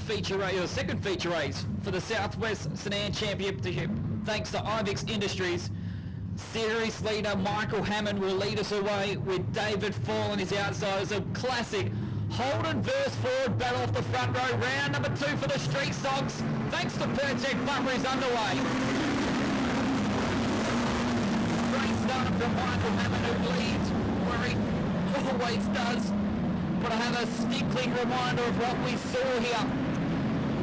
feature race, or second feature race for the Southwest Sedan Championship, thanks to Ivix Industries. Series leader Michael Hammond will lead us away with David Fall on his outside. It's a classic Holden verse Ford battle off the front row. Round number 2 for the Street Stocks. Thanks to Pertec Bumper is underway. Great start from Michael Hammond, who leads where he always does. But I have a stickling reminder of what we saw here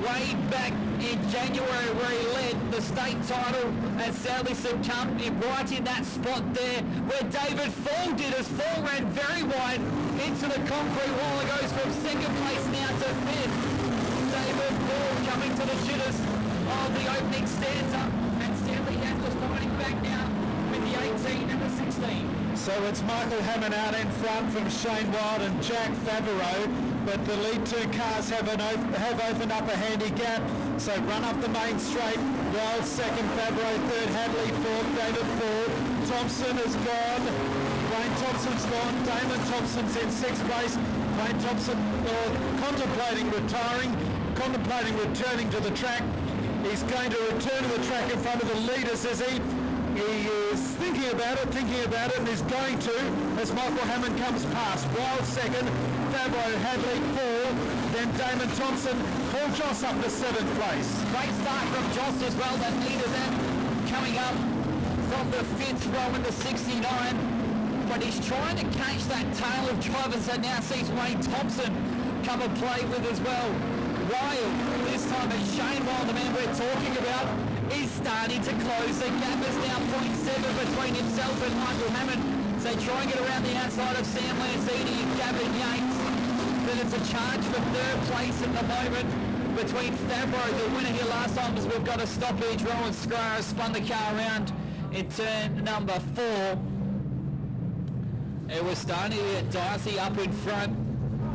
way back in January, where he led the state title and sadly succumbed right in that spot there where David Fall did, as Fall ran very wide into the concrete wall. It goes from second place now to 5th. David Fall coming to the shitters of the opening stanza, and Stanley Hassler's fighting back now with the 18 and the 16. So it's Michael Hammond out in front from Shane Wild and Jack Favreau, but the lead 2 cars have opened up a handy gap. So run up the main straight. Wild second, Favreau third, Hadley fourth, David Ford. Thompson is gone. Wayne Thompson's gone. Damon Thompson's in 6th place. Wayne Thompson contemplating returning to the track. He's going to return to the track in front of the leaders, is he? He is thinking about it, and is going to as Michael Hammond comes past. Wild second, Favreau, Hadley 4, then Damon Thompson, Paul Joss up to 7th place. Great start from Joss as well, that leader then coming up from the 5th row in the 69, but he's trying to catch that tail of drivers that now sees Wayne Thompson come and play with as well. Wild, this time it's Shane Wild, the man we're talking about, is starting to close. The gap is now 0.7 between himself and Michael Hammond. So try and get around the outside of Sam Lanzini and Gavin Yates. But it's a charge for 3rd place at the moment between Favreau, the winner here last time, as we've got a stoppage. Rowan Scryer spun the car around in turn number 4. It was starting to get dicey up in front.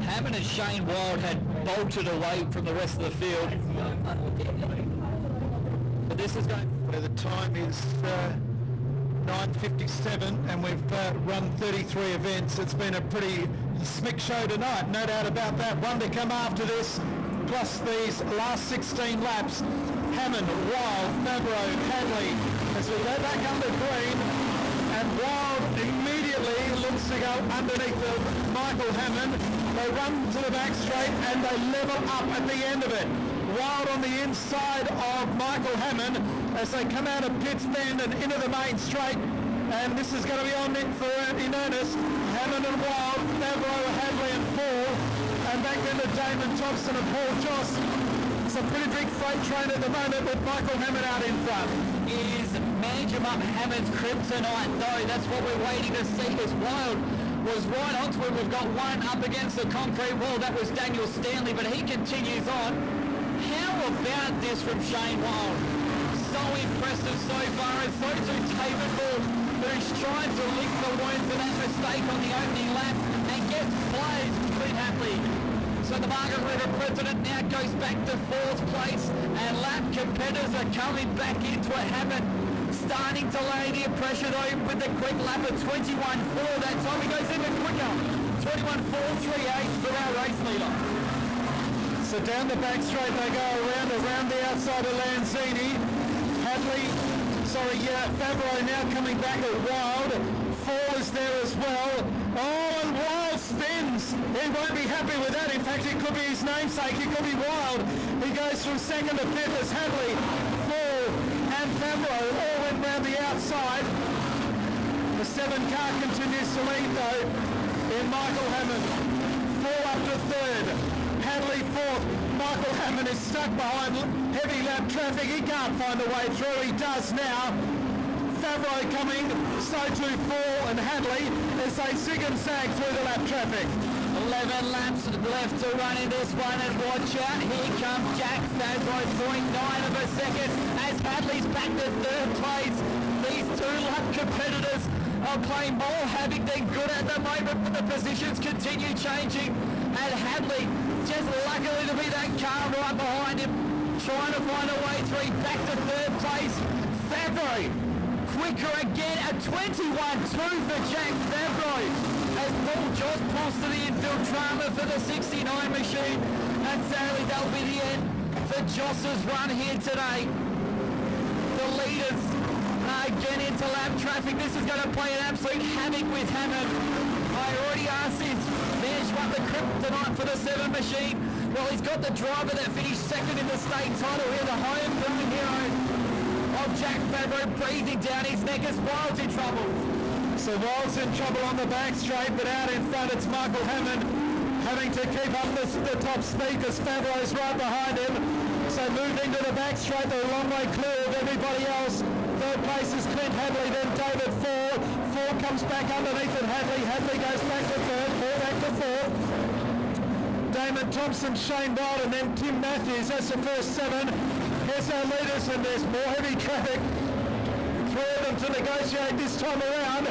Hammond and Shane Wild had bolted away from the rest of the field. But this is going... The time is 9:57 and we've run 33 events. It's been a pretty smick show tonight, no doubt about that. One to come after this, plus these last 16 laps. Hammond, Wild, Favreau, Hadley, as we go back under green, and Wild immediately looks to go underneath Michael Hammond. They run to the back straight and they level up at the end of it. Wild on the inside of Michael Hammond as they come out of Pitts Bend and into the main straight, and this is going to be on it for in earnest. Hammond and Wild, Favreau, Hadley and Fall, and back into Damon Thompson and Paul Joss. It's a pretty big freight train at the moment with Michael Hammond out in front. Is Manjimup Hammond's kryptonite though? That's what we're waiting to see, as Wild was right onto it. We've got one up against the concrete wall. That was Daniel Stanley, but he continues on. How about this from Shane Wild? So impressive so far, and so too David Ford, who's trying to lick the wounds of that mistake on the opening lap and gets played pretty happily. So the market leader president now goes back to 4th place, and lap competitors are coming back into it. Hammond starting to lay the pressure though with the quick lap of 21.4. That time he goes even quicker. 21.438 for our race leader. So down the back straight they go around the outside of Lanzini. Favreau now coming back at Wild. Fall is there as well. Oh, and Wild spins. He won't be happy with that. In fact, it could be his namesake. It could be Wild. He goes from 2nd to 5th as Hadley, Fall and Favreau all went round the outside. The 7 car continues to lead though in Michael Hammond. Fall up to 3rd. Hadley 4th. Michael Hammond is stuck behind heavy lap traffic. He can't find a way through. He does now. Favreau coming, so too Fall and Hadley as they zig and zag through the lap traffic. 11 laps left to run in this one, and watch out, here comes Jack Favreau, 0.9 of a second as Hadley's back to 3rd place. These 2 lap competitors are playing more havoc than good at the moment, but the positions continue changing, and Hadley just luckily to be that car right behind him, trying to find a way through, back to 3rd place. Favreau quicker again at 21.2 for Jack Favreau as Paul Joss pulls to the infield drama for the 69 machine. And sadly, that'll be the end for Joss's run here today. The leaders again into lap traffic. This is going to play an absolute havoc with Hammond. I already asked his Manjimup the kryptonite for the 7 machine. Well, he's got the driver that finished second in the state title here, the homegrown hero of Jack Favreau, breathing down his neck as Wild's in trouble. So Wild's in trouble on the back straight, but out in front it's Michael Hammond having to keep up the top speed because Favreau's right behind him. So moving to the back straight, they're a long way clear of everybody else. Third place is Clint Hadley, then David Ford. Ford comes back underneath and Hadley goes back to third, Ford back to fourth. Damon Thompson, Shane Wild, and then Tim Matthews. That's the first 7. Here's our leaders, and there's more heavy traffic. 3 of them to negotiate this time around.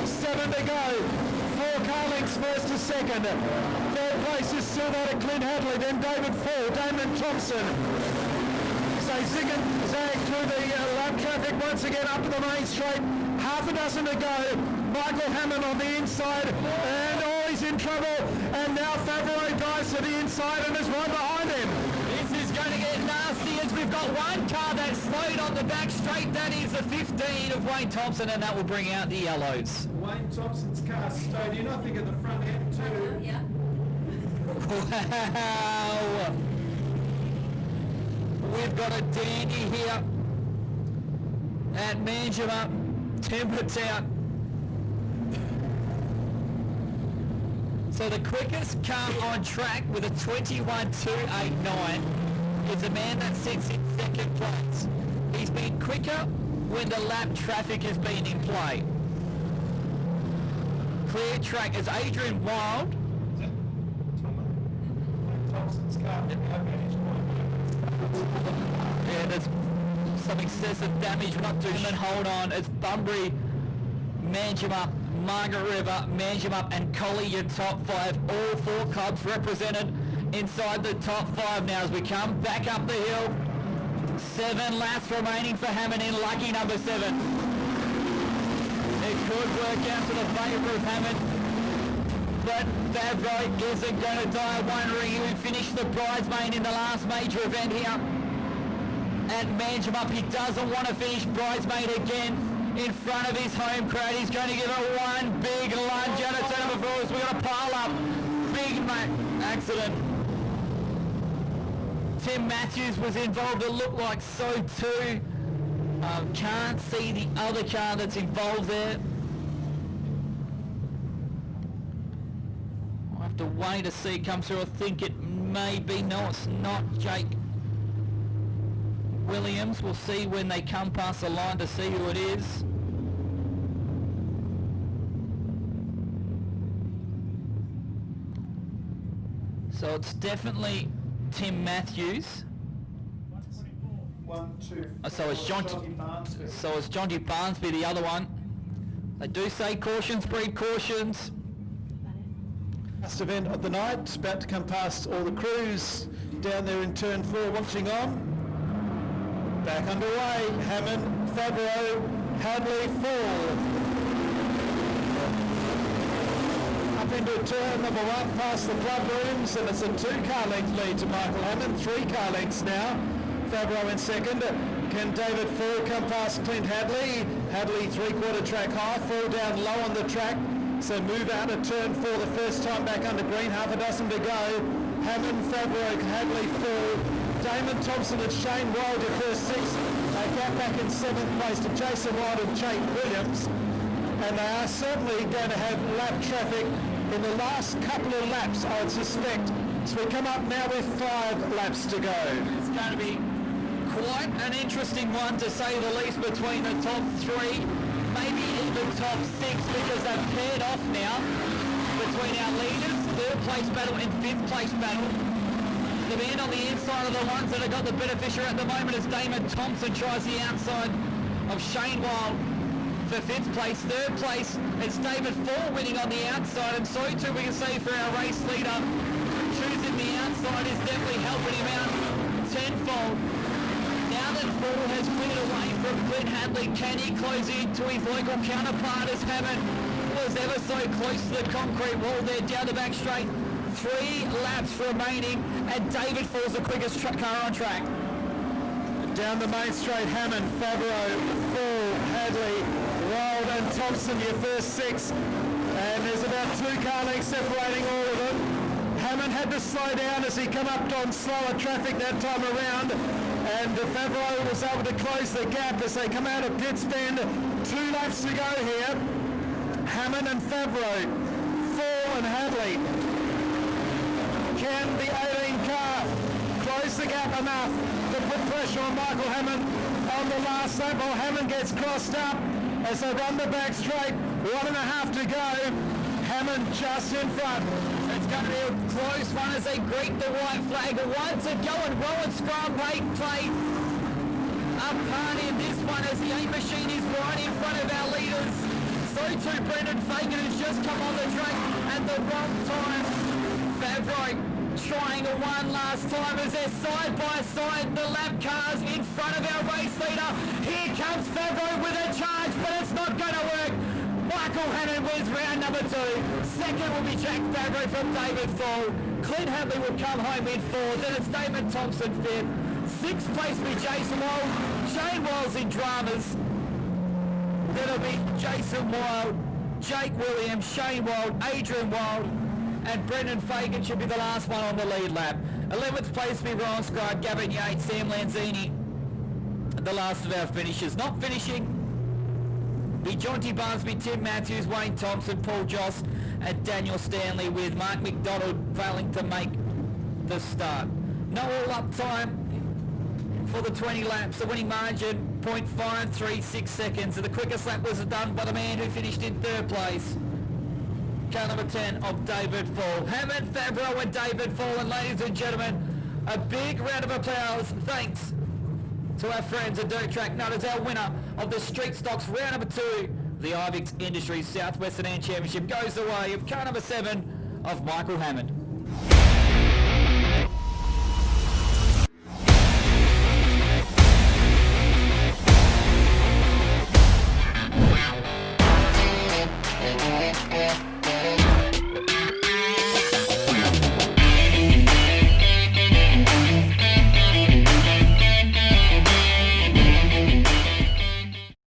7 to go. 4 car lengths first to second. Third place is still there to Clint Hadley, then David Ford, Damon Thompson. So zig and zag through the lap traffic once again up to the main straight. Half a dozen to go. Michael Hammond on the inside, and he's in trouble. And now Favreau drives to the inside and is right behind him. This is going to get nasty as we've got one car that's slowed on the back straight. That is the 15 of Wayne Thompson, and that will bring out the yellows. Wayne Thompson's car stowed in, I think, at the front end too. Yeah. Wow! We've got a dandy here at Manjimup, Timbertown. So the quickest car on track with a 21.289 is a man that sits in second place. He's been quicker when the lap traffic has been in play. Clear track is Adrian Wild. Thompson's car. Yeah, there's some excessive damage. We're not doing it. Hold on. It's Bunbury, Manjimup, Margaret River, Manjimup and Collie, your top 5. All 4 clubs represented inside the top 5 now as we come back up the hill. 7 laps remaining for Hammond in lucky number 7. It could work out to the favour of Hammond, but Favreau isn't going to die wondering who finished the bridesmaid in the last major event here at Manjimup. He doesn't want to finish bridesmaid again in front of his home crowd. He's going to give it one big lunge out of turn number 4 as we've got a pile up. Big accident. Tim Matthews was involved. It looked like so too. Can't see the other car that's involved there. I'll have to wait to see it come through. I think it may be. No, it's not Jake Williams. We'll see when they come past the line to see who it is. So it's definitely Tim Matthews. 1, 2. So it's John. So it's John D. Barnsby, the other one. They do say cautions breed cautions. Last event of the night. It's about to come past all the crews down there in turn 4 watching on. Back underway. Hammond, Favreau, Hadley, Ford. Up into turn number 1 past the club rooms, and it's a 2-car length lead to Michael Hammond. 3 car lengths now. Favreau in second. Can David Ford come past Clint Hadley? Hadley 3/4 track high, Ford down low on the track. So move out of turn 4 the first time back under green, half a dozen to go. Hammond, Favreau, Hadley, Ford. Damon Thompson and Shane Wild your first 6. They gap back in 7th place to Jason Wild and Jake Williams. And they are certainly going to have lap traffic in the last couple of laps, I would suspect. So we come up now with 5 laps to go. It's going to be quite an interesting one, to say the least, between the top 3, maybe even top 6, because they've paired off now between our leaders. 3rd place battle and 5th place battle. The man on the inside of the ones that have got the beneficiary at the moment is Damon Thompson. Tries the outside of Shane Wild for 5th place. 3rd place, it's David Ford winning on the outside, and so too we can say for our race leader. Choosing the outside is definitely helping him out tenfold. Now that Ford has cleared away from Clint Hadley, can he close in to his local counterpart as Hammond was ever so close to the concrete wall there down the back straight? 3 laps remaining, and David Fall's the quickest car on track. Down the main straight, Hammond, Favreau, Fall, Hadley, Wild and Thompson, your first 6. And there's about 2 car lengths separating all of them. Hammond had to slow down as he come up on slower traffic that time around. And Favreau was able to close the gap as they come out of pit stand. 2 laps to go here. Hammond and Favreau, Fall and Hadley. Can the 18 car close the gap enough to put pressure on Michael Hammond on the last lap? Well, Hammond gets crossed up as they run the back straight. 1.5 to go. Hammond just in front. It's going to be a close one as they greet the white flag. 1 to go, and Rowan Scrum play a part in this one as the 8 machine is right in front of our leaders. So too Brendan Fagan has just come on the track at the wrong time. Favreau trying a one last time as they're side by side, the lap cars in front of our race leader. Here comes Favreau with a charge, but it's not going to work. Michael Hammond wins round number 2. Second will be Jack Favreau from David Fall. Clint Hadley will come home in 4th. Then it's Damon Thompson 5th. 6th place will be Jason Wild. Shane Wiles in dramas. Then it'll be Jason Wild, Jake Williams, Shane Wild, Adrian Wild, and Brendan Fagan should be the last one on the lead lap. 11th place will be Ryan Scribe, Gavin Yates, Sam Lanzini. The last of our finishers. Not finishing be Jonty Barnsby, Tim Matthews, Wayne Thompson, Paul Joss, and Daniel Stanley, with Mark McDonald failing to make the start. No all-up time for the 20 laps. The winning margin, 0.536 seconds. And the quickest lap was done by the man who finished in 3rd place. Car number 10 of David Fall. Hammond, Favreau and David Fall. And ladies and gentlemen, a big round of applause. Thanks to our friends at Dirt Track Nut as our winner of the Street Stocks round number 2. The Ivix Industries Southwestern Championship goes the way of car number 7 of Michael Hammond.